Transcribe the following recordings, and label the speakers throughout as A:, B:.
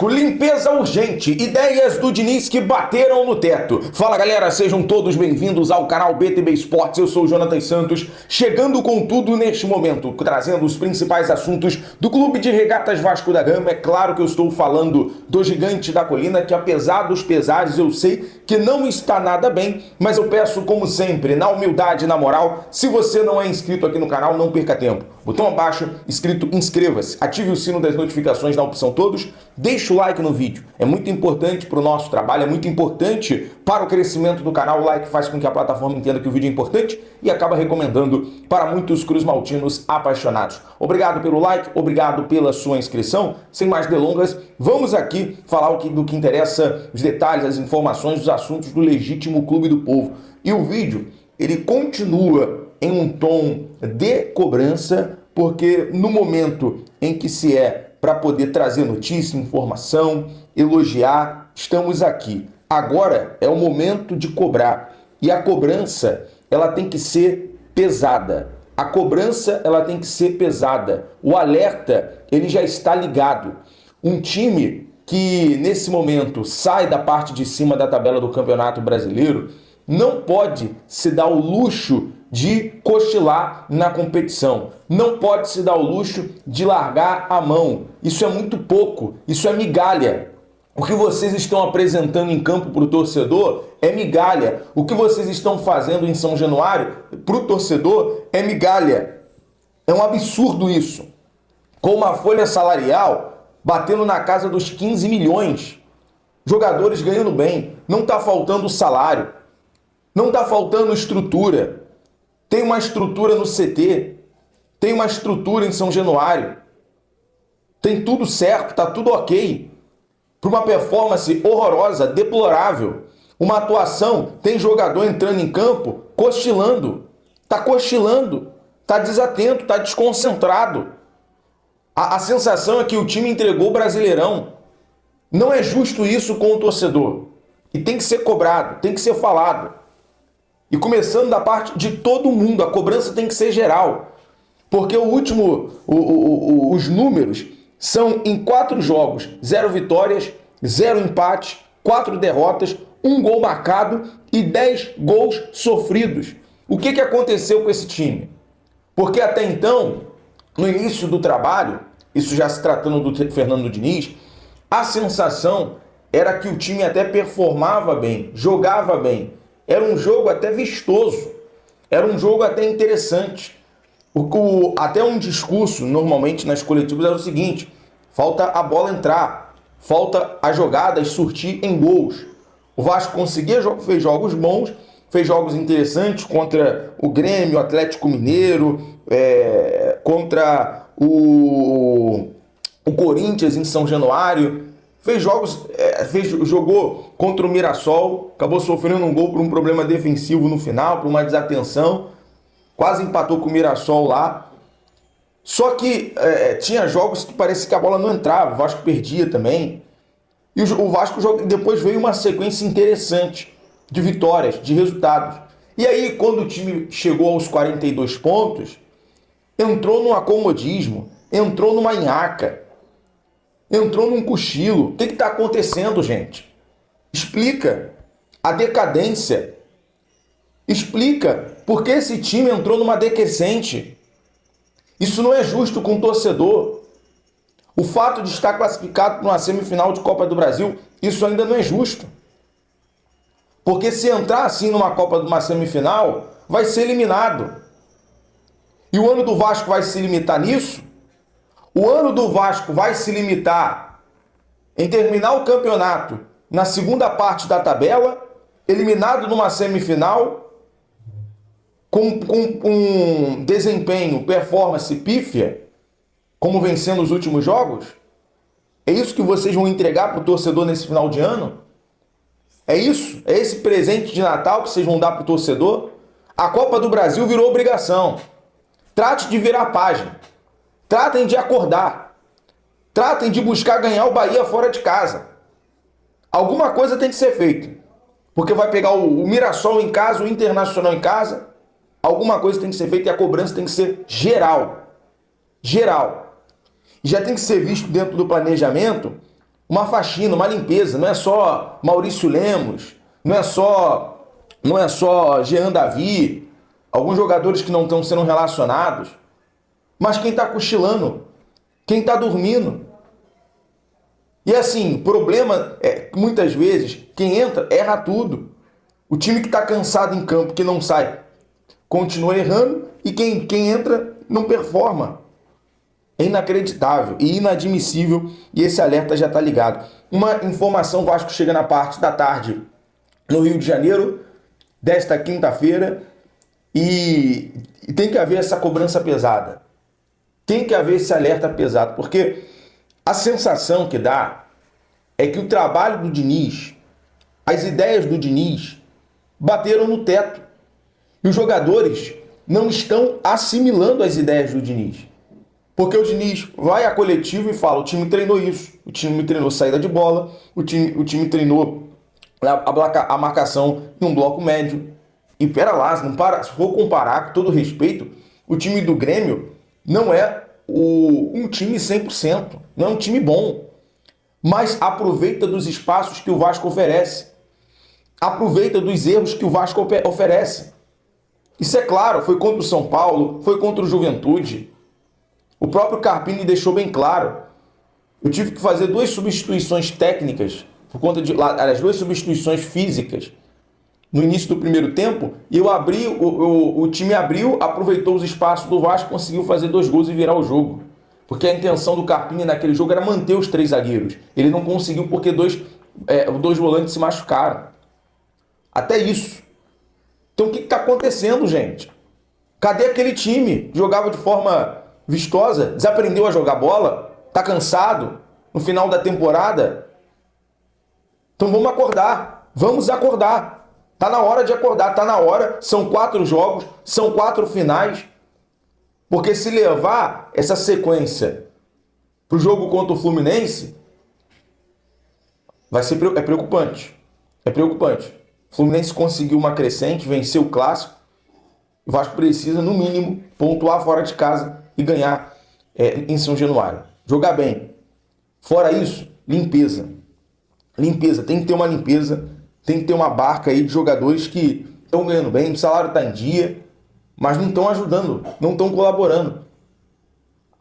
A: Limpeza urgente, ideias do Diniz que bateram no teto. Fala galera, sejam todos bem-vindos ao canal BTB Esportes, eu sou o Jonathan Santos, chegando com tudo neste momento, trazendo os principais assuntos do Clube de Regatas Vasco da Gama. É claro que eu estou falando do Gigante da Colina, que apesar dos pesares, eu sei que não está nada bem, mas eu peço como sempre, na humildade e na moral, se você não é inscrito aqui no canal, não perca tempo. Botão abaixo, escrito inscreva-se, ative o sino das notificações na opção todos, deixe o like no vídeo, é muito importante para o nosso trabalho, é muito importante para o crescimento do canal. O like faz com que a plataforma entenda que o vídeo é importante e acaba recomendando para muitos cruzmaltinos apaixonados. Obrigado pelo like, obrigado pela sua inscrição. Sem mais delongas, vamos aqui falar do que interessa, os detalhes, as informações, os assuntos do legítimo Clube do Povo. E o vídeo, ele continua em um tom de cobrança, porque no momento em que se é para poder trazer notícia, informação, elogiar, estamos aqui. Agora é o momento de cobrar. E a cobrança, ela tem que ser pesada. A cobrança, ela tem que ser pesada. O alerta, ele já está ligado. Um time que nesse momento sai da parte de cima da tabela do Campeonato Brasileiro não pode se dar o luxo de cochilar na competição. Não pode se dar o luxo de largar a mão. Isso é muito pouco, isso é migalha. O que vocês estão apresentando em campo para o torcedor é migalha. O que vocês estão fazendo em São Januário para o torcedor é migalha. É um absurdo isso. Com uma folha salarial batendo na casa dos 15 milhões. Jogadores ganhando bem. Não está faltando salário. Não está faltando estrutura. Tem uma estrutura no CT. Tem uma estrutura em São Januário. Tem tudo certo, está tudo ok. Para uma performance horrorosa, deplorável. Uma atuação, tem jogador entrando em campo, cochilando. Está desatento, está desconcentrado. A sensação é que o time entregou o Brasileirão. Não é justo isso com o torcedor. E tem que ser cobrado, tem que ser falado. E começando da parte de todo mundo, a cobrança tem que ser geral. Porque os números são em 4 jogos, 0 vitórias, 0 empates, 4 derrotas, 1 gol marcado e 10 gols sofridos. O que aconteceu com esse time? Porque até então, no início do trabalho, isso já se tratando do Fernando Diniz, a sensação era que o time até performava bem, jogava bem. Era um jogo até vistoso, era um jogo até interessante. Até um discurso, normalmente nas coletivas, era o seguinte: falta a bola entrar, falta as jogadas surtir em gols. O Vasco fez jogos bons, fez jogos interessantes contra o Grêmio, o Atlético Mineiro, contra o Corinthians em São Januário. Jogou contra o Mirassol, acabou sofrendo um gol por um problema defensivo no final, por uma desatenção, quase empatou com o Mirassol lá. Só que tinha jogos que parecia que a bola não entrava, o Vasco perdia também. E o Vasco depois veio uma sequência interessante de vitórias, de resultados. E aí, quando o time chegou aos 42 pontos, entrou num acomodismo, entrou numa nhaca. Entrou num cochilo. O que está acontecendo, gente? Explica a decadência. Explica por que esse time entrou numa decrescente. Isso não é justo com o torcedor. O fato de estar classificado para uma semifinal de Copa do Brasil, isso ainda não é justo. Porque se entrar assim numa Copa de uma semifinal, vai ser eliminado. E o ano do Vasco vai se limitar nisso? O ano do Vasco vai se limitar em terminar o campeonato na segunda parte da tabela, eliminado numa semifinal, com um desempenho, performance pífia, como vencendo os últimos jogos? É isso que vocês vão entregar para o torcedor nesse final de ano? É isso? É esse presente de Natal que vocês vão dar para o torcedor? A Copa do Brasil virou obrigação. Trate de virar a página. Tratem de acordar. Tratem de buscar ganhar o Bahia fora de casa. Alguma coisa tem que ser feita. Porque vai pegar o Mirassol em casa, o Internacional em casa. Alguma coisa tem que ser feita e a cobrança tem que ser geral. Geral. E já tem que ser visto dentro do planejamento uma faxina, uma limpeza. Não é só Maurício Lemos, não é só Jean Davi, alguns jogadores que não estão sendo relacionados, mas quem está cochilando, quem está dormindo. E assim, o problema é que muitas vezes quem entra erra tudo. O time que está cansado em campo, que não sai, continua errando, e quem entra não performa. É inacreditável e inadmissível, e esse alerta já está ligado. Uma informação: o Vasco chega na parte da tarde no Rio de Janeiro, desta quinta-feira, e tem que haver essa cobrança pesada. Tem que haver esse alerta pesado, porque a sensação que dá é que o trabalho do Diniz, as ideias do Diniz, bateram no teto. E os jogadores não estão assimilando as ideias do Diniz. Porque o Diniz vai à coletiva e fala: o time treinou isso, o time treinou saída de bola, o time treinou a marcação em um bloco médio. E pera lá, se for comparar, com todo respeito, o time do Grêmio não é um time 100%, não é um time bom, mas aproveita dos espaços que o Vasco oferece, aproveita dos erros que o Vasco oferece. Isso é claro, foi contra o São Paulo, foi contra o Juventude. O próprio Carpini deixou bem claro. Eu tive que fazer 2 substituições técnicas, por conta de, aliás, 2 substituições físicas no início do primeiro tempo, e eu abri, o time abriu, aproveitou os espaços do Vasco, conseguiu fazer 2 gols e virar o jogo. Porque a intenção do Carpini naquele jogo era manter os 3 zagueiros. Ele não conseguiu porque dois volantes se machucaram. Até isso. Então o que está acontecendo, gente? Cadê aquele time? Jogava de forma vistosa, desaprendeu a jogar bola, tá cansado no final da temporada. Então vamos acordar, vamos acordar. Tá na hora de acordar, tá na hora. São 4 jogos, são 4 finais. Porque se levar essa sequência pro jogo contra o Fluminense, é preocupante. É preocupante. O Fluminense conseguiu uma crescente, venceu o clássico. O Vasco precisa, no mínimo, pontuar fora de casa e ganhar em São Januário. Jogar bem. Fora isso, limpeza. Limpeza, tem que ter uma limpeza, tem que ter uma barca aí de jogadores que estão ganhando bem, o salário está em dia, mas não estão ajudando, não estão colaborando.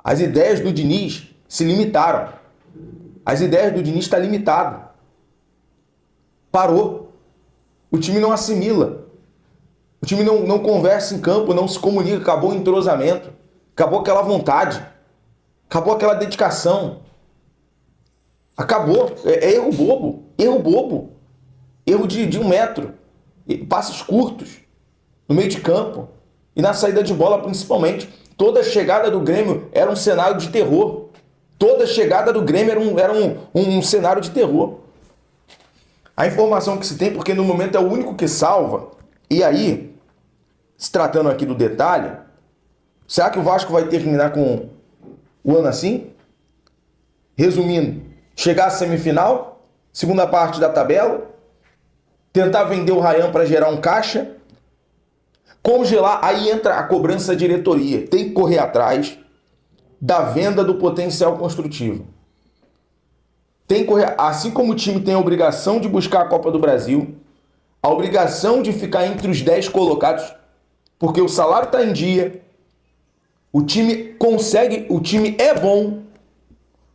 A: As ideias do Diniz se limitaram. As ideias do Diniz estão limitadas. Parou. O time não assimila. O time não conversa em campo, não se comunica, acabou o entrosamento, acabou aquela vontade, acabou aquela dedicação. Acabou. É erro bobo. Erro bobo. Erro de 1 metro. Passes curtos. No meio de campo. E na saída de bola, principalmente. Toda chegada do Grêmio era um cenário de terror. Toda chegada do Grêmio era um cenário de terror. A informação que se tem, porque no momento é o único que salva. E aí, se tratando aqui do detalhe, será que o Vasco vai terminar com o ano assim? Resumindo, chegar à semifinal, segunda parte da tabela, tentar vender o Ryan para gerar um caixa, congelar, aí entra a cobrança da diretoria. Tem que correr atrás da venda do potencial construtivo. Tem que correr, assim como o time tem a obrigação de buscar a Copa do Brasil, a obrigação de ficar entre os 10 colocados, porque o salário está em dia, o time consegue, o time é bom,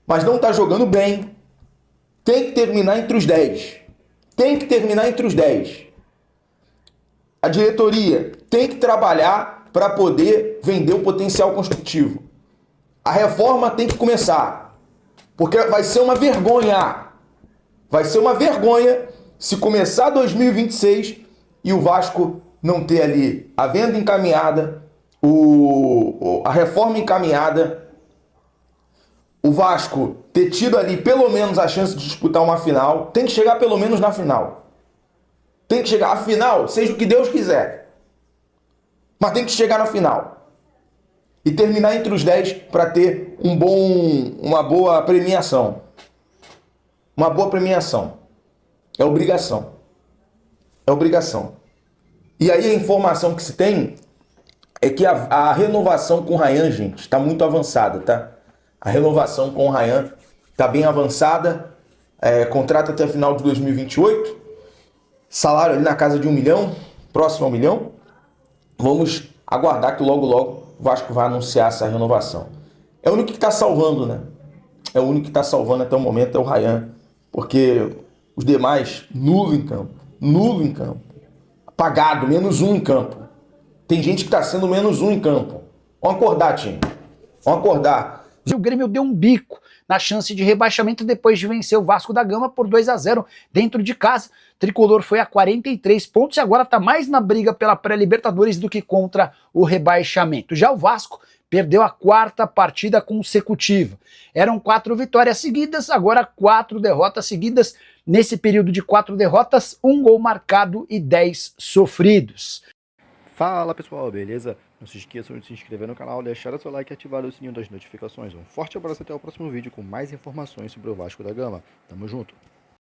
A: mas não está jogando bem. Tem que terminar entre os 10. Tem que terminar entre os 10. A diretoria tem que trabalhar para poder vender o potencial construtivo. A reforma tem que começar. Porque vai ser uma vergonha. Vai ser uma vergonha se começar 2026 e o Vasco não ter ali a venda encaminhada, a reforma encaminhada, o Vasco ter tido ali pelo menos a chance de disputar uma final. Tem que chegar pelo menos na final. Tem que chegar à final, seja o que Deus quiser. Mas tem que chegar na final. E terminar entre os 10 para ter uma boa premiação. Uma boa premiação. É obrigação. É obrigação. E aí a informação que se tem é que a renovação com o Ryan, gente, está muito avançada, tá? A renovação com o Ryan está bem avançada Contrato até final de 2028, salário ali na casa de 1 milhão, próximo a 1 milhão. Vamos aguardar que logo o Vasco vai anunciar essa renovação. É o único que está salvando, né? É o único que está salvando até o momento, é o Ryan, porque os demais, nulo em campo, apagado, -1 em campo. Tem gente que está sendo -1 em campo. Vamos acordar, time. Vamos acordar.
B: O Grêmio deu um bico na chance de rebaixamento depois de vencer o Vasco da Gama por 2-0 dentro de casa. O Tricolor foi a 43 pontos e agora está mais na briga pela pré-Libertadores do que contra o rebaixamento. Já o Vasco perdeu a 4ª partida consecutiva. Eram 4 vitórias seguidas, agora 4 derrotas seguidas. Nesse período de 4 derrotas, 1 gol marcado e 10 sofridos.
C: Fala pessoal, beleza? Não se esqueçam de se inscrever no canal, deixar o seu like e ativar o sininho das notificações. Um forte abraço e até o próximo vídeo com mais informações sobre o Vasco da Gama. Tamo junto!